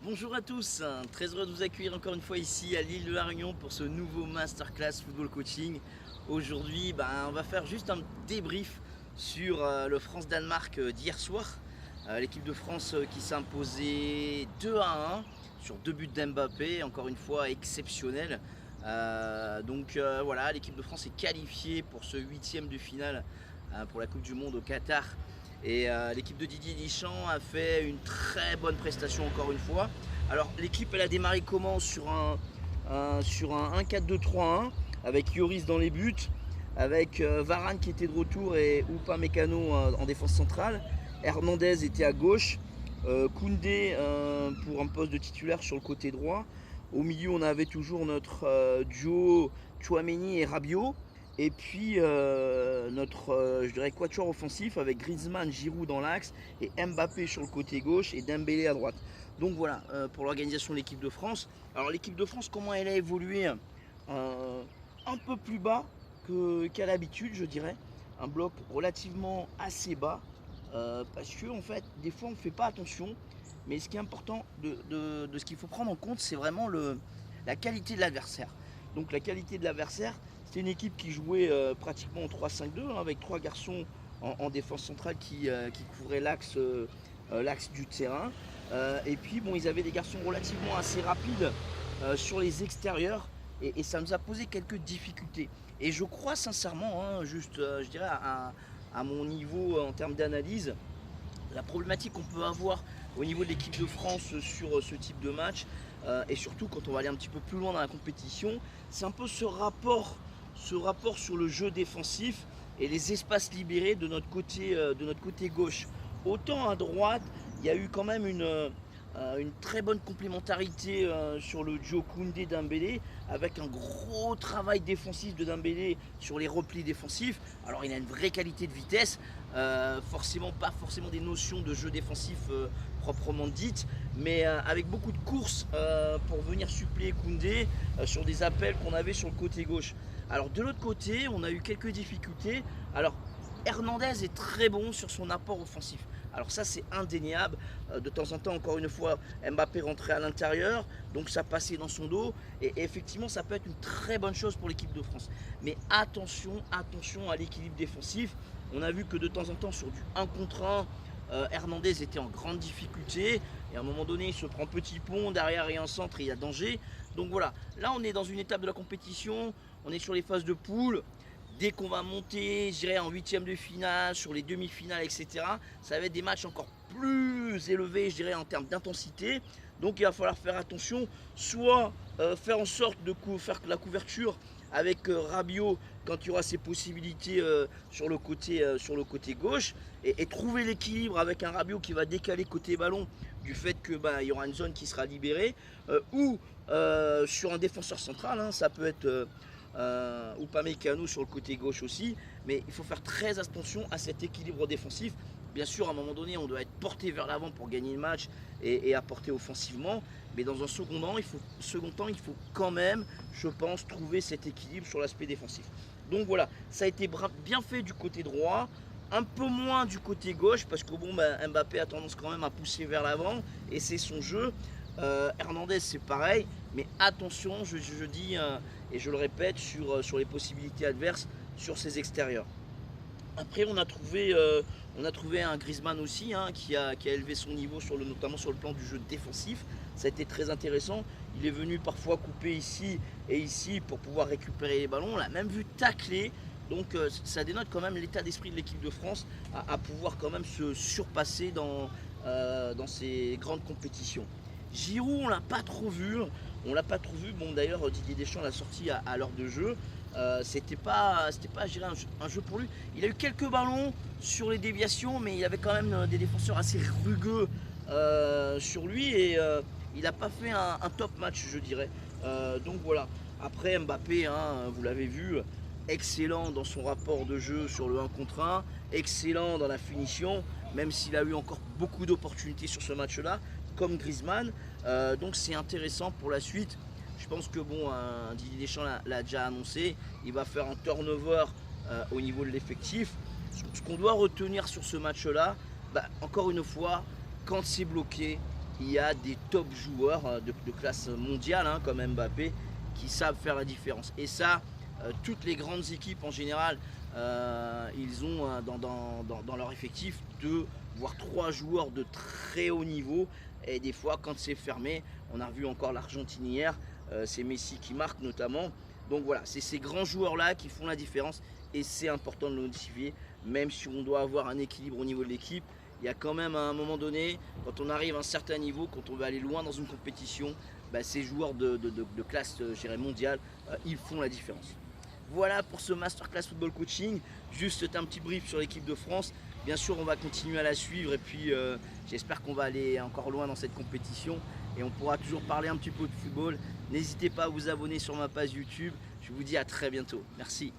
Bonjour à tous, très heureux de vous accueillir encore une fois ici à l'île de la Réunion pour ce nouveau Masterclass Football Coaching. Aujourd'hui, on va faire juste un débrief sur le France-Danemark d'hier soir. L'équipe de France qui s'est imposée 2-1 sur deux buts d'Mbappé, encore une fois exceptionnel. Voilà, l'équipe de France est qualifiée pour ce huitième de finale pour la Coupe du Monde au Qatar. Et l'équipe de Didier Deschamps a fait une très bonne prestation encore une fois. Alors l'équipe elle a démarré comment sur un 1-4-2-3-1 avec Lloris dans les buts, avec Varane qui était de retour et Upamecano en défense centrale. Hernandez était à gauche, Koundé pour un poste de titulaire sur le côté droit. Au milieu on avait toujours notre duo Tchouaméni et Rabiot. Et puis notre je dirais quatuor offensif avec Griezmann, Giroud dans l'axe et Mbappé sur le côté gauche et Dembélé à droite. Donc voilà pour l'organisation de l'équipe de France. Alors l'équipe de France, comment elle a évolué un peu plus bas qu'à l'habitude, je dirais. Un bloc relativement assez bas parce que en fait des fois on ne fait pas attention. Mais ce qui est important de ce qu'il faut prendre en compte, c'est vraiment la qualité de l'adversaire. Donc la qualité de l'adversaire, c'était une équipe qui jouait pratiquement en 3-5-2 avec trois garçons en défense centrale qui couvraient l'axe du terrain. Et puis bon, ils avaient des garçons relativement assez rapides sur les extérieurs et ça nous a posé quelques difficultés. Et je crois sincèrement, je dirais à mon niveau en termes d'analyse, la problématique qu'on peut avoir au niveau de l'équipe de France sur ce type de match, et surtout quand on va aller un petit peu plus loin dans la compétition, c'est un peu ce rapport sur le jeu défensif et les espaces libérés de notre côté gauche. Autant à droite, il y a eu quand même une très bonne complémentarité sur le duo Koundé-Dembélé avec un gros travail défensif de Dembélé sur les replis défensifs. Alors il a une vraie qualité de vitesse, forcément pas forcément des notions de jeu défensif proprement dites, mais avec beaucoup de courses pour venir suppléer Koundé sur des appels qu'on avait sur le côté gauche. Alors de l'autre côté, on a eu quelques difficultés. Alors Hernandez est très bon sur son apport offensif. Alors ça c'est indéniable, de temps en temps encore une fois Mbappé rentrait à l'intérieur, donc ça passait dans son dos et effectivement ça peut être une très bonne chose pour l'équipe de France. Mais attention à l'équilibre défensif, on a vu que de temps en temps sur du 1 contre 1, Hernandez était en grande difficulté et à un moment donné il se prend petit pont, derrière et en centre et il y a danger. Donc voilà, là on est dans une étape de la compétition, on est sur les phases de poule. Dès qu'on va monter, je dirais en huitième de finale, sur les demi-finales, etc., ça va être des matchs encore plus élevés, je dirais, en termes d'intensité. Donc il va falloir faire attention, soit faire en sorte de faire la couverture avec Rabiot quand il y aura ses possibilités sur le côté gauche, et trouver l'équilibre avec un Rabiot qui va décaler côté ballon du fait que il y aura une zone qui sera libérée, ou sur un défenseur central, ça peut être Upamecano sur le côté gauche aussi, mais il faut faire très attention à cet équilibre défensif. Bien sûr, à un moment donné, on doit être porté vers l'avant pour gagner le match et apporter offensivement, mais dans un second temps, il faut quand même, je pense, trouver cet équilibre sur l'aspect défensif. Donc voilà, ça a été bien fait du côté droit, un peu moins du côté gauche, parce que Mbappé a tendance quand même à pousser vers l'avant, et c'est son jeu. Hernandez c'est pareil, mais attention, je dis et je le répète, sur les possibilités adverses sur ses extérieurs. Après on a trouvé un Griezmann aussi qui a élevé son niveau notamment sur le plan du jeu défensif. Ça a été très intéressant. Il est venu parfois couper ici et ici pour pouvoir récupérer les ballons. On l'a même vu tacler. Donc ça dénote quand même l'état d'esprit de l'équipe de France à pouvoir quand même se surpasser dans ces grandes compétitions. Giroud, on l'a pas trop vu. Bon, d'ailleurs, Didier Deschamps l'a sorti à l'heure de jeu. C'était pas je dirais, un jeu pour lui. Il a eu quelques ballons sur les déviations, mais il avait quand même des défenseurs assez rugueux sur lui et il n'a pas fait un top match, je dirais. Donc voilà. Après Mbappé, vous l'avez vu, excellent dans son rapport de jeu sur le 1 contre 1, excellent dans la finition, même s'il a eu encore beaucoup d'opportunités sur ce match-là, comme Griezmann. Donc c'est intéressant pour la suite. Je pense que Didier Deschamps l'a déjà annoncé, il va faire un turnover au niveau de l'effectif. Ce qu'on doit retenir sur ce match-là, encore une fois, quand c'est bloqué, il y a des top joueurs de classe mondiale hein, comme Mbappé qui savent faire la différence. Et ça, toutes les grandes équipes en général, ils ont dans leur effectif 2 voire 3 joueurs de très haut niveau. Et des fois, quand c'est fermé, on a revu encore l'Argentine hier, c'est Messi qui marque notamment. Donc voilà, c'est ces grands joueurs-là qui font la différence et c'est important de le notifier, même si on doit avoir un équilibre au niveau de l'équipe. Il y a quand même à un moment donné, quand on arrive à un certain niveau, quand on veut aller loin dans une compétition, bah, ces joueurs de classe mondiale, ils font la différence. Voilà pour ce Masterclass Football Coaching, juste un petit brief sur l'équipe de France. Bien sûr, on va continuer à la suivre et puis j'espère qu'on va aller encore loin dans cette compétition et on pourra toujours parler un petit peu de football. N'hésitez pas à vous abonner sur ma page YouTube. Je vous dis à très bientôt. Merci.